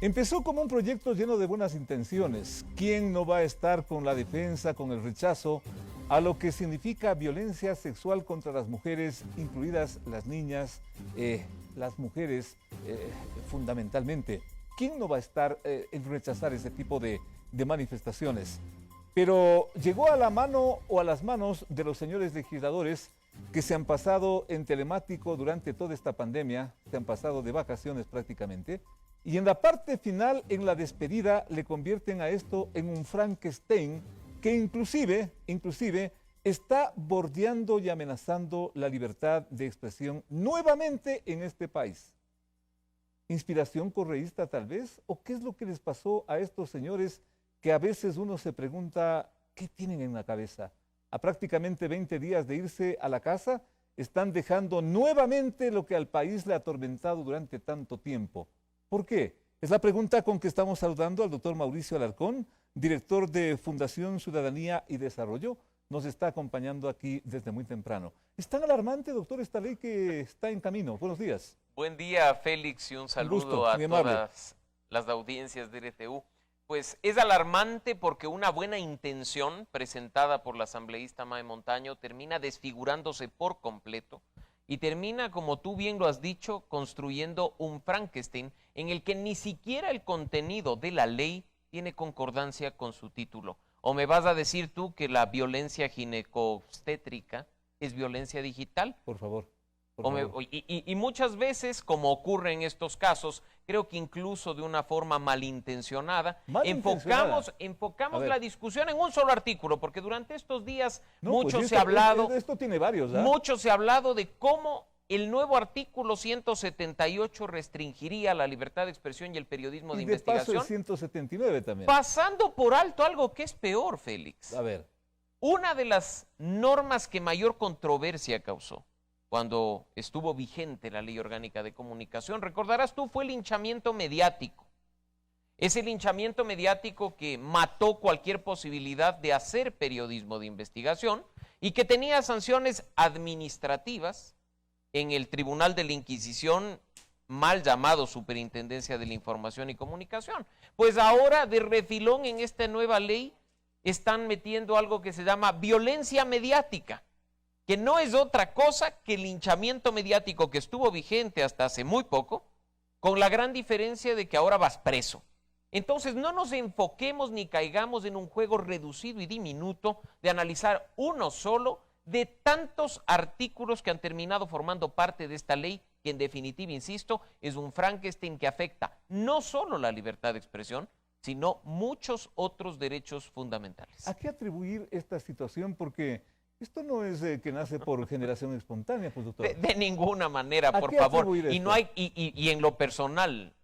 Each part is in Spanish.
Empezó como un proyecto lleno de buenas intenciones. ¿Quién no va a estar con la defensa, con el rechazo a lo que significa violencia sexual contra las mujeres, incluidas las niñas, las mujeres fundamentalmente? ¿Quién no va a estar en rechazar ese tipo de manifestaciones? Pero llegó a la mano o a las manos de los señores legisladores que se han pasado en telemático durante toda esta pandemia, se han pasado de vacaciones prácticamente, y en la parte final, en la despedida, le convierten a esto en un Frankenstein que inclusive está bordeando y amenazando la libertad de expresión nuevamente en este país. ¿Inspiración correísta tal vez? ¿O qué es lo que les pasó a estos señores que a veces uno se pregunta qué tienen en la cabeza? A prácticamente 20 días de irse a la casa, están dejando nuevamente lo que al país le ha atormentado durante tanto tiempo. ¿Por qué? Es la pregunta con que estamos saludando al doctor Mauricio Alarcón, director de Fundación Ciudadanía y Desarrollo. Nos está acompañando aquí desde muy temprano. ¿Es tan alarmante, doctor, esta ley que está en camino? Buenos días. Buen día, Félix, y un saludo a todas las audiencias de RTU. Pues es alarmante porque una buena intención presentada por la asambleísta Mae Montaño termina desfigurándose por completo y termina, como tú bien lo has dicho, construyendo un Frankenstein en el que ni siquiera el contenido de la ley tiene concordancia con su título. ¿O me vas a decir tú que la violencia ginecobstétrica es violencia digital? Por favor. Y muchas veces, como ocurre en estos casos, creo que incluso de una forma malintencionada, enfocamos la discusión en un solo artículo, porque durante estos días mucho se ha hablado de cómo el nuevo artículo 178 restringiría la libertad de expresión y el periodismo de investigación. Y de paso el 179 también. Pasando por alto algo que es peor, Félix. A ver. Una de las normas que mayor controversia causó cuando estuvo vigente la Ley Orgánica de Comunicación, recordarás tú, fue el linchamiento mediático. Ese linchamiento mediático que mató cualquier posibilidad de hacer periodismo de investigación y que tenía sanciones administrativas en el Tribunal de la Inquisición, mal llamado Superintendencia de la Información y Comunicación. Pues ahora, de refilón en esta nueva ley, están metiendo algo que se llama violencia mediática, que no es otra cosa que el linchamiento mediático que estuvo vigente hasta hace muy poco, con la gran diferencia de que ahora vas preso. Entonces no nos enfoquemos ni caigamos en un juego reducido y diminuto de analizar uno solo de tantos artículos que han terminado formando parte de esta ley, que en definitiva, insisto, es un Frankenstein que afecta no solo la libertad de expresión, sino muchos otros derechos fundamentales. ¿A qué atribuir esta situación? Porque esto no es que nace por generación espontánea, pues, doctor. De ninguna manera, por favor. Y no hay, y en lo personal,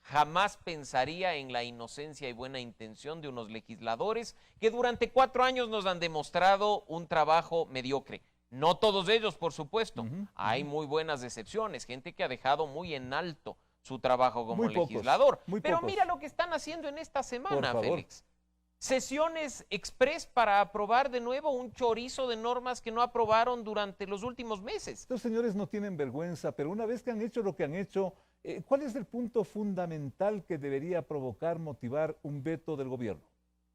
jamás pensaría en la inocencia y buena intención de unos legisladores que durante 4 años nos han demostrado un trabajo mediocre. No todos ellos, por supuesto. Hay muy buenas excepciones, gente que ha dejado muy en alto su trabajo como legislador. Pero mira lo que están haciendo en esta semana, Félix. Sesiones express para aprobar de nuevo un chorizo de normas que no aprobaron durante los últimos meses. Estos señores no tienen vergüenza, pero una vez que han hecho lo que han hecho, ¿cuál es el punto fundamental que debería provocar, motivar un veto del gobierno?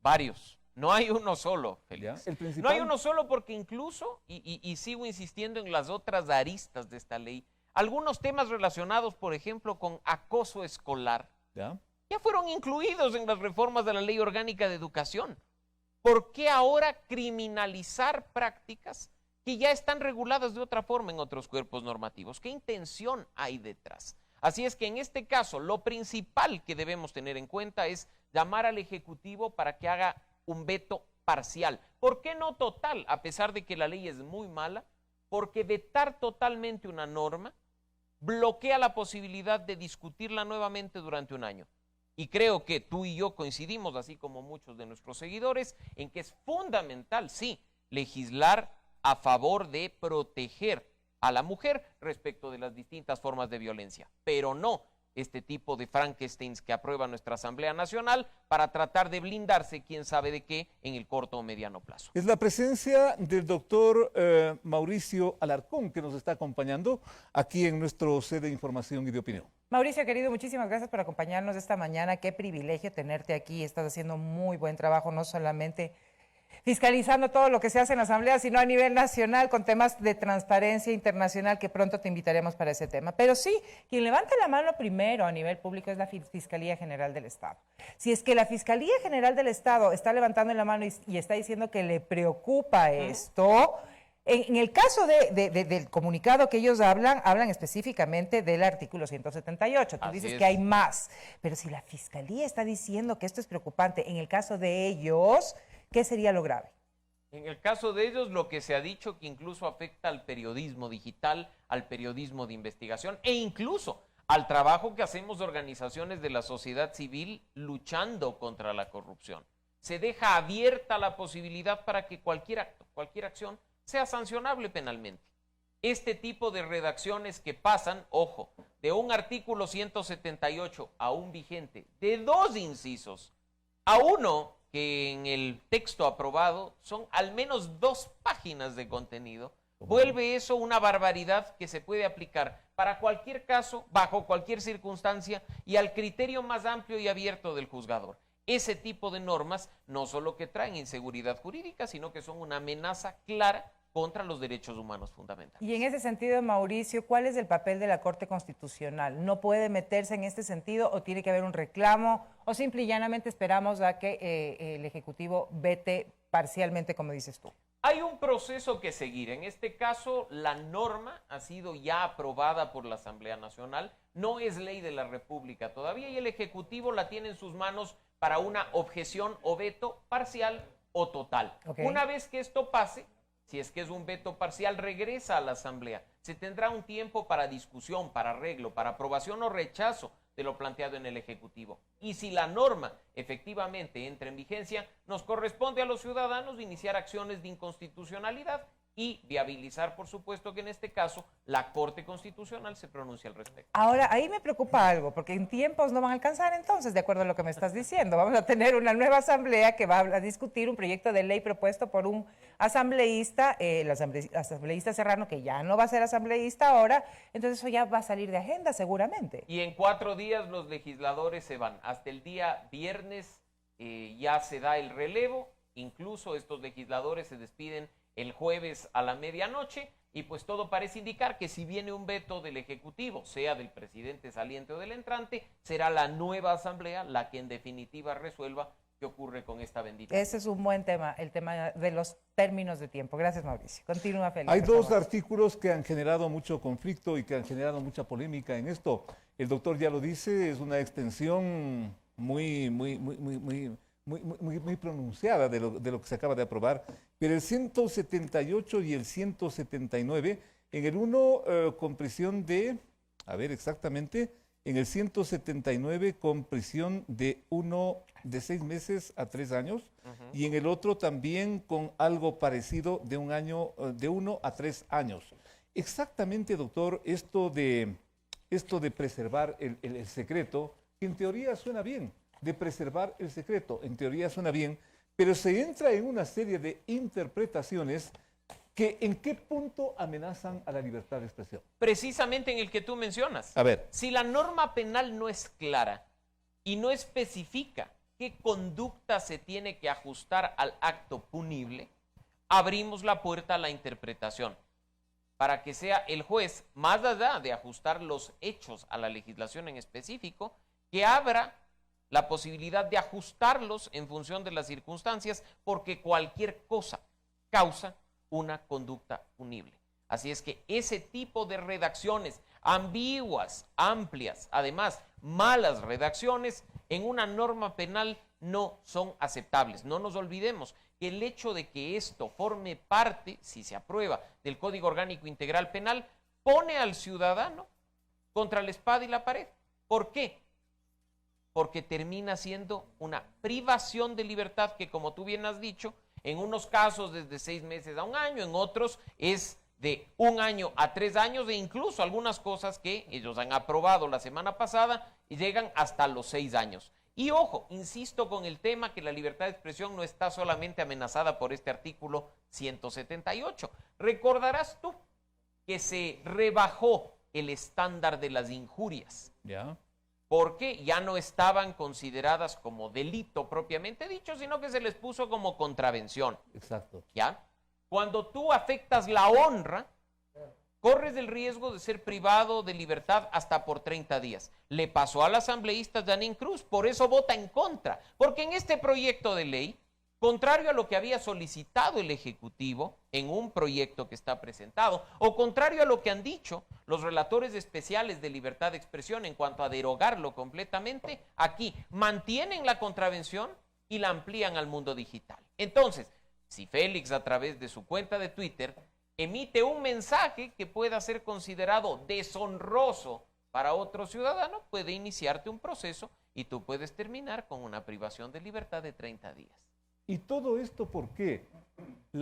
Varios. No hay uno solo, Félix. ¿El principal? No hay uno solo porque incluso, y sigo insistiendo en las otras aristas de esta ley, algunos temas relacionados, por ejemplo, con acoso escolar, ya fueron incluidos en las reformas de la Ley Orgánica de Educación. ¿Por qué ahora criminalizar prácticas que ya están reguladas de otra forma en otros cuerpos normativos? ¿Qué intención hay detrás? Así es que en este caso, lo principal que debemos tener en cuenta es llamar al Ejecutivo para que haga un veto parcial. ¿Por qué no total? A pesar de que la ley es muy mala, porque vetar totalmente una norma bloquea la posibilidad de discutirla nuevamente durante un año. Y creo que tú y yo coincidimos, así como muchos de nuestros seguidores, en que es fundamental, sí, legislar a favor de proteger a la mujer respecto de las distintas formas de violencia, pero no este tipo de Frankensteins que aprueba nuestra Asamblea Nacional para tratar de blindarse, quién sabe de qué, en el corto o mediano plazo. Es la presencia del doctor Mauricio Alarcón que nos está acompañando aquí en nuestro sede de información y de opinión. Mauricio, querido, muchísimas gracias por acompañarnos esta mañana. Qué privilegio tenerte aquí. Estás haciendo muy buen trabajo, no solamente fiscalizando todo lo que se hace en la Asamblea, sino a nivel nacional con temas de transparencia internacional, que pronto te invitaremos para ese tema. Pero sí, quien levanta la mano primero a nivel público es la Fiscalía General del Estado. Si es que la Fiscalía General del Estado está levantando la mano y está diciendo que le preocupa esto, en el caso del comunicado que ellos hablan específicamente del artículo 178. Tú dices que hay más, pero si la Fiscalía está diciendo que esto es preocupante, en el caso de ellos, ¿qué sería lo grave? En el caso de ellos, lo que se ha dicho que incluso afecta al periodismo digital, al periodismo de investigación e incluso al trabajo que hacemos organizaciones de la sociedad civil luchando contra la corrupción. Se deja abierta la posibilidad para que cualquier acto, cualquier acción sea sancionable penalmente. Este tipo de redacciones que pasan, ojo, de un artículo 178 a un vigente de 2 incisos a uno que en el texto aprobado son al menos 2 páginas de contenido, vuelve eso una barbaridad que se puede aplicar para cualquier caso, bajo cualquier circunstancia y al criterio más amplio y abierto del juzgador. Ese tipo de normas no solo que traen inseguridad jurídica, sino que son una amenaza clara contra los derechos humanos fundamentales. Y en ese sentido, Mauricio, ¿cuál es el papel de la Corte Constitucional? ¿No puede meterse en este sentido o tiene que haber un reclamo o simple y llanamente esperamos a que el Ejecutivo vete parcialmente, como dices tú? Hay un proceso que seguir. En este caso, la norma ha sido ya aprobada por la Asamblea Nacional, no es ley de la República todavía y el Ejecutivo la tiene en sus manos para una objeción o veto parcial o total. Okay. Una vez que esto pase, si es que es un veto parcial, regresa a la Asamblea. Se tendrá un tiempo para discusión, para arreglo, para aprobación o rechazo de lo planteado en el Ejecutivo. Y si la norma efectivamente entra en vigencia, nos corresponde a los ciudadanos iniciar acciones de inconstitucionalidad y viabilizar, por supuesto, que en este caso la Corte Constitucional se pronuncie al respecto. Ahora, ahí me preocupa algo, porque en tiempos no van a alcanzar entonces, de acuerdo a lo que me estás diciendo. Vamos a tener una nueva asamblea que va a discutir un proyecto de ley propuesto por un asambleísta, el asambleísta Serrano, que ya no va a ser asambleísta ahora, entonces eso ya va a salir de agenda seguramente. Y en 4 días los legisladores se van. Hasta el día viernes ya se da el relevo, incluso estos legisladores se despiden el jueves a la medianoche y pues todo parece indicar que si viene un veto del Ejecutivo, sea del presidente saliente o del entrante, será la nueva asamblea la que en definitiva resuelva qué ocurre con esta bendita. Ese es un buen tema, el tema de los términos de tiempo. Gracias, Mauricio. Continúa, Felipe. Hay 2 artículos que han generado mucho conflicto y que han generado mucha polémica en esto. El doctor ya lo dice, es una extensión muy pronunciada de lo que se acaba de aprobar, pero el 178 y el 179, en el uno con prisión de, a ver exactamente, en el 179 con prisión de 6 meses a 3 años, y en el otro también con algo parecido de 1 a 3 años. Exactamente, doctor, esto de preservar el secreto, en teoría suena bien. De preservar el secreto, en teoría suena bien, pero se entra en una serie de interpretaciones que ¿en qué punto amenazan a la libertad de expresión? Precisamente en el que tú mencionas. A ver. Si la norma penal no es clara y no especifica qué conducta se tiene que ajustar al acto punible, abrimos la puerta a la interpretación para que sea el juez, más allá de ajustar los hechos a la legislación en específico, que abra la posibilidad de ajustarlos en función de las circunstancias, porque cualquier cosa causa una conducta punible. Así es que ese tipo de redacciones ambiguas, amplias, además malas redacciones, en una norma penal no son aceptables. No nos olvidemos que el hecho de que esto forme parte, si se aprueba, del Código Orgánico Integral Penal, pone al ciudadano contra la espada y la pared. ¿Por qué? Porque termina siendo una privación de libertad que, como tú bien has dicho, en unos casos desde 6 meses a 1 año, en otros es de 1 año a 3 años e incluso algunas cosas que ellos han aprobado la semana pasada y llegan hasta los 6 años. Y ojo, insisto con el tema que la libertad de expresión no está solamente amenazada por este artículo 178. Recordarás tú que se rebajó el estándar de las injurias. Ya. Porque ya no estaban consideradas como delito propiamente dicho, sino que se les puso como contravención. Exacto. ¿Ya? Cuando tú afectas la honra, corres el riesgo de ser privado de libertad hasta por 30 días. Le pasó al asambleísta Janine Cruz, por eso vota en contra. Porque en este proyecto de ley, contrario a lo que había solicitado el Ejecutivo en un proyecto que está presentado, o contrario a lo que han dicho los relatores especiales de libertad de expresión en cuanto a derogarlo completamente, aquí mantienen la contravención y la amplían al mundo digital. Entonces, si Félix a través de su cuenta de Twitter emite un mensaje que pueda ser considerado deshonroso para otro ciudadano, puede iniciarte un proceso y tú puedes terminar con una privación de libertad de 30 días. ¿Y todo esto por qué? El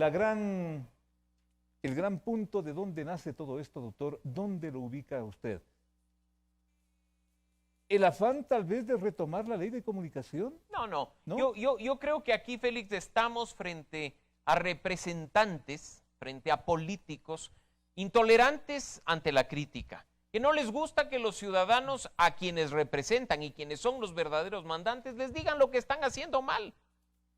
gran punto de dónde nace todo esto, doctor, ¿dónde lo ubica usted? ¿El afán tal vez de retomar la ley de comunicación? No. ¿No? Yo creo que aquí, Félix, estamos frente a representantes, frente a políticos intolerantes ante la crítica, que no les gusta que los ciudadanos a quienes representan y quienes son los verdaderos mandantes les digan lo que están haciendo mal,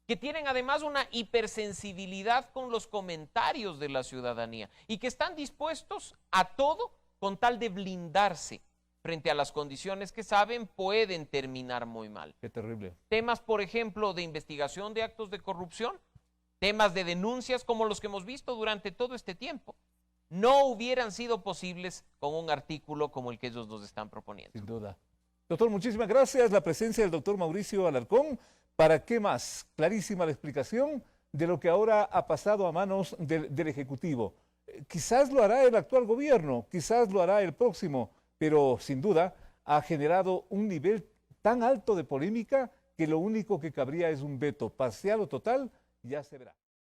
que tienen además una hipersensibilidad con los comentarios de la ciudadanía y que están dispuestos a todo con tal de blindarse frente a las condiciones que saben pueden terminar muy mal. Qué terrible. Temas, por ejemplo, de investigación de actos de corrupción, temas de denuncias como los que hemos visto durante todo este tiempo, no hubieran sido posibles con un artículo como el que ellos nos están proponiendo. Sin duda. Doctor, muchísimas gracias. La presencia del doctor Mauricio Alarcón. ¿Para qué más? Clarísima la explicación de lo que ahora ha pasado a manos del Ejecutivo. Quizás lo hará el actual gobierno, quizás lo hará el próximo, pero sin duda ha generado un nivel tan alto de polémica que lo único que cabría es un veto parcial o total, ya se verá.